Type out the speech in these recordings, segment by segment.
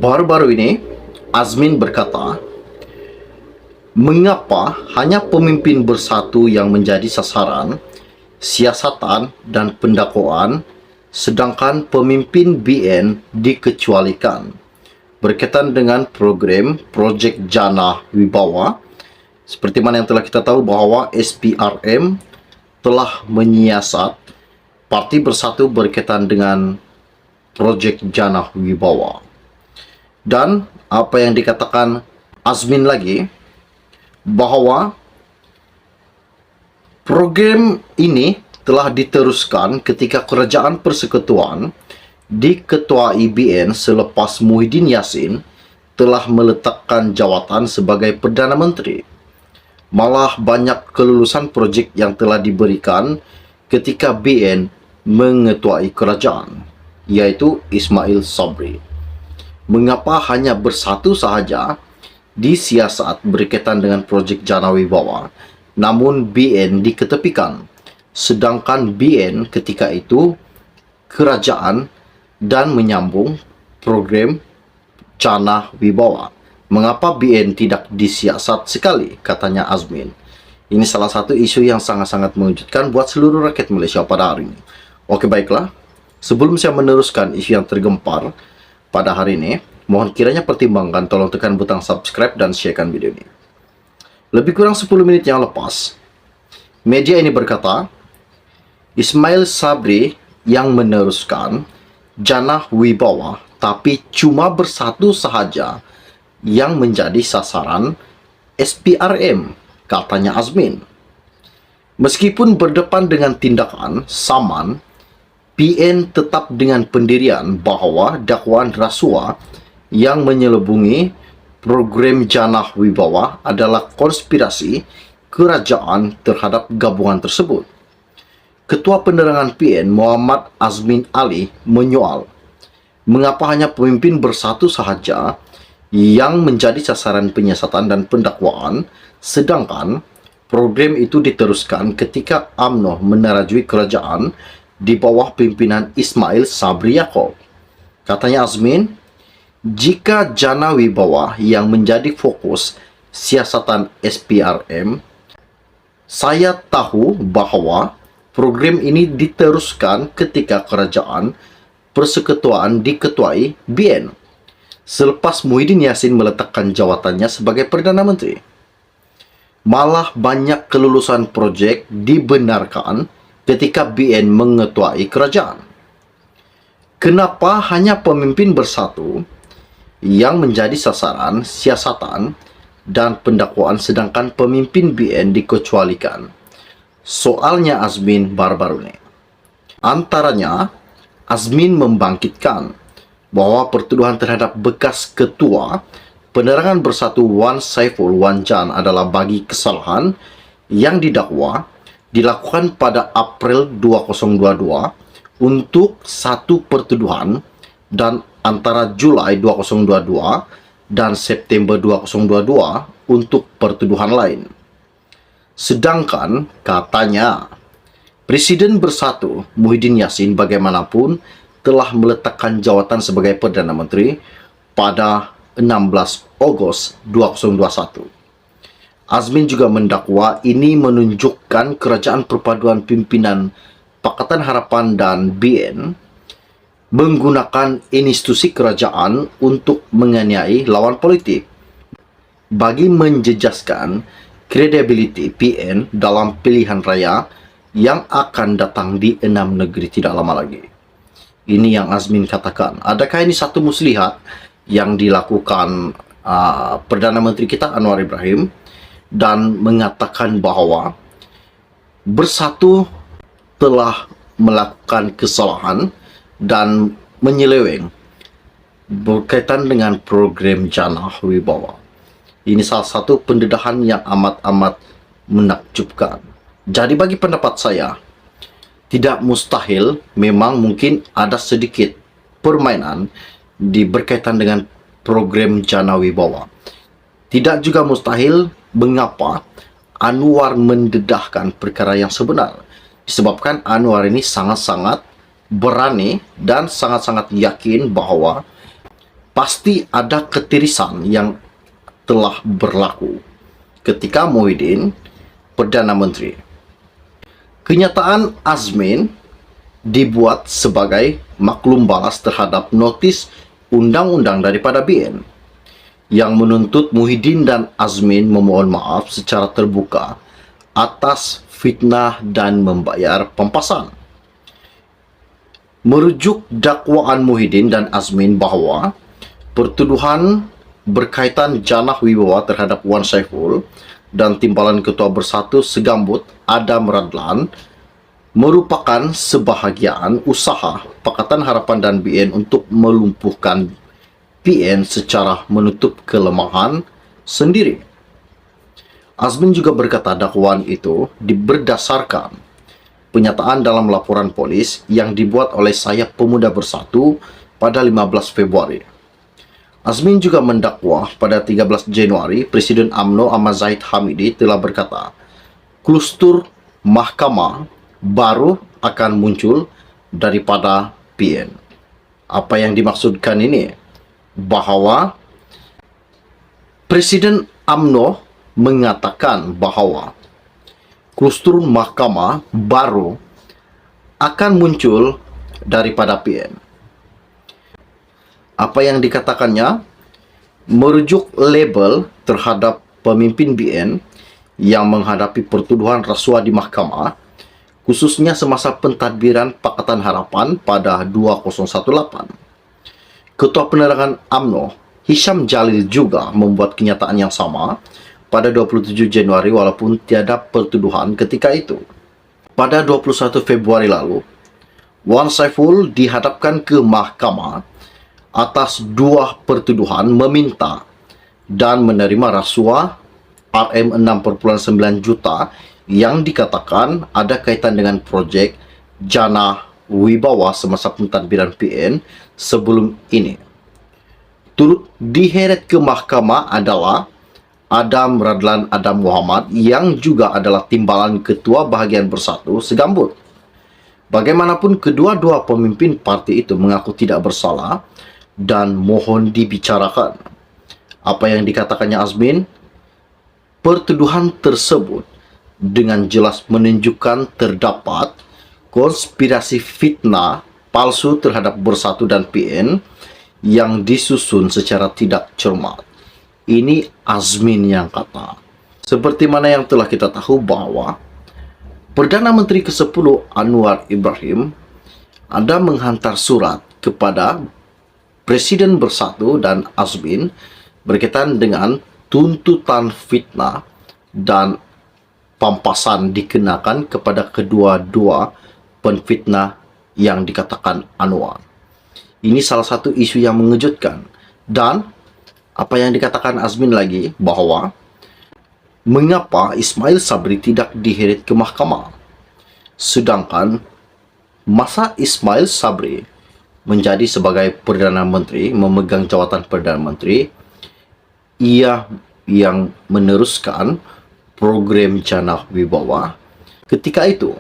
Baru-baru ini, Azmin berkata, mengapa hanya pemimpin bersatu yang menjadi sasaran siasatan dan pendakwaan, sedangkan pemimpin BN dikecualikan? Berkaitan dengan program Projek Jana Wibawa, seperti mana yang telah kita tahu bahawa SPRM telah menyiasat Parti Bersatu berkaitan dengan Projek Jana Wibawa. Dan apa yang dikatakan Azmin lagi, bahawa program ini telah diteruskan ketika Kerajaan Persekutuan diketuai BN selepas Muhyiddin Yassin telah meletakkan jawatan sebagai Perdana Menteri. Malah banyak kelulusan projek yang telah diberikan ketika BN mengetuai kerajaan, iaitu Ismail Sabri. Mengapa hanya bersatu sahaja disiasat berkaitan dengan projek Jana Wibawa, namun BN diketepikan, sedangkan BN ketika itu kerajaan dan menyambung program Jana Wibawa? Mengapa BN tidak disiasat sekali, katanya Azmin. Ini salah satu isu yang sangat-sangat mengejutkan buat seluruh rakyat Malaysia pada hari ini. Oke, baiklah. Sebelum saya meneruskan isu yang tergempar pada hari ini, mohon kiranya pertimbangkan, tolong tekan butang subscribe dan sharekan video ini. Lebih kurang 10 menit yang lepas, media ini berkata, Ismail Sabri yang meneruskan Jana Wibawa, tapi cuma bersatu sahaja yang menjadi sasaran SPRM, katanya Azmin. Meskipun berdepan dengan tindakan saman, PN tetap dengan pendirian bahawa dakwaan rasuah yang menyelubungi program Jana Wibawa adalah konspirasi kerajaan terhadap gabungan tersebut. Ketua Penerangan PN Muhammad Azmin Ali menyoal, mengapa hanya pemimpin bersatu sahaja yang menjadi sasaran penyiasatan dan pendakwaan, sedangkan program itu diteruskan ketika UMNO menerajui kerajaan di bawah pimpinan Ismail Sabri Yaakob. Katanya Azmin, jika Jana Wibawa yang menjadi fokus siasatan SPRM, saya tahu bahawa program ini diteruskan ketika Kerajaan Persekutuan diketuai BN selepas Muhyiddin Yassin meletakkan jawatannya sebagai Perdana Menteri. Malah banyak kelulusan projek dibenarkan ketika BN mengetuai kerajaan. Kenapa hanya pemimpin bersatu yang menjadi sasaran siasatan dan pendakwaan, sedangkan pemimpin BN dikecualikan? Soalnya Azmin baru-baru ini. Antaranya, Azmin membangkitkan bahawa pertuduhan terhadap bekas ketua Penerangan Bersatu Wan Saiful Wan Jan adalah bagi kesalahan yang didakwa dilakukan pada April 2022 untuk satu pertuduhan dan antara Julai 2022 dan September 2022 untuk pertuduhan lain. Sedangkan katanya Presiden Bersatu Muhyiddin Yassin bagaimanapun telah meletakkan jawatan sebagai Perdana Menteri pada 16 Ogos 2021. Azmin juga mendakwa ini menunjukkan kerajaan perpaduan pimpinan Pakatan Harapan dan BN menggunakan institusi kerajaan untuk menganiaya lawan politik bagi menjejaskan kredibiliti PN dalam pilihan raya yang akan datang di 6 negeri tidak lama lagi. Ini yang Azmin katakan. Adakah ini satu muslihat yang dilakukan Perdana Menteri kita Anwar Ibrahim, dan mengatakan bahawa bersatu telah melakukan kesalahan dan menyeleweng berkaitan dengan program Jana Wibawa. Ini salah satu pendedahan yang amat-amat menakjubkan. Jadi bagi pendapat saya, tidak mustahil, memang mungkin ada sedikit permainan berkaitan dengan program Jana Wibawa. Tidak juga mustahil mengapa Anwar mendedahkan perkara yang sebenar. Disebabkan Anwar ini sangat-sangat berani dan sangat-sangat yakin bahawa pasti ada ketirisan yang telah berlaku ketika Muhyiddin Perdana Menteri. Kenyataan Azmin dibuat sebagai maklum balas terhadap notis undang-undang daripada BN yang menuntut Muhyiddin dan Azmin memohon maaf secara terbuka atas fitnah dan membayar pampasan. Merujuk dakwaan Muhyiddin dan Azmin bahawa pertuduhan berkaitan janah wibawa terhadap Wan Saiful dan Timbalan Ketua Bersatu Segambut Adam Radlan merupakan sebahagian usaha Pakatan Harapan dan BN untuk melumpuhkan BN secara menutup kelemahan sendiri. Azmin juga berkata dakwaan itu berdasarkan penyataan dalam laporan polis yang dibuat oleh Sayap Pemuda Bersatu pada 15 Februari. Azmin juga mendakwa pada 13 Januari Presiden UMNO Ahmad Zahid Hamidi telah berkata, "Kultur mahkamah baru akan muncul daripada PN." Apa yang dimaksudkan ini? Bahawa Presiden UMNO mengatakan bahawa kultur mahkamah baru akan muncul daripada PN. Apa yang dikatakannya merujuk label terhadap pemimpin BN yang menghadapi pertuduhan rasuah di mahkamah, khususnya semasa pentadbiran Pakatan Harapan pada 2018. Ketua Penerangan UMNO Hisham Jalil juga membuat kenyataan yang sama pada 27 Januari walaupun tiada pertuduhan ketika itu. Pada 21 Februari lalu, Wan Saiful dihadapkan ke mahkamah atas dua pertuduhan meminta dan menerima rasuah RM6.9 juta yang dikatakan ada kaitan dengan projek janah wibawa semasa pentadbiran PN sebelum ini. Turut diheret ke mahkamah adalah Adam Radlan Adam Muhammad yang juga adalah timbalan Ketua Bahagian Bersatu Segambut. Bagaimanapun kedua-dua pemimpin parti itu mengaku tidak bersalah dan mohon dibicarakan. Apa yang dikatakannya Azmin, pertuduhan tersebut dengan jelas menunjukkan terdapat konspirasi fitnah palsu terhadap Bersatu dan PN yang disusun secara tidak cermat. Ini Azmin yang kata. Seperti mana yang telah kita tahu bahwa Perdana Menteri ke-10 Anwar Ibrahim ada menghantar surat kepada Presiden Bersatu dan Azmin berkaitan dengan tuntutan fitnah dan pampasan dikenakan kepada kedua-dua penfitnah yang dikatakan Anwar. Ini salah satu isu yang mengejutkan. Dan apa yang dikatakan Azmin lagi bahawa mengapa Ismail Sabri tidak diheret ke mahkamah, sedangkan masa Ismail Sabri menjadi sebagai Perdana Menteri, memegang jawatan Perdana Menteri, ia yang meneruskan program janah wibawa ketika itu.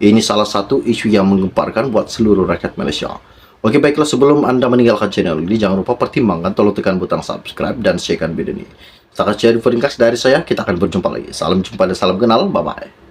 Ini salah satu isu yang menggemparkan buat seluruh rakyat Malaysia. Oke, baiklah, sebelum Anda meninggalkan channel ini, jangan lupa pertimbangkan tolong tekan butang subscribe dan sharekan video ini. Setakat jadi info ringkas dari saya, kita akan berjumpa lagi. Salam jumpa dan salam kenal, bye-bye.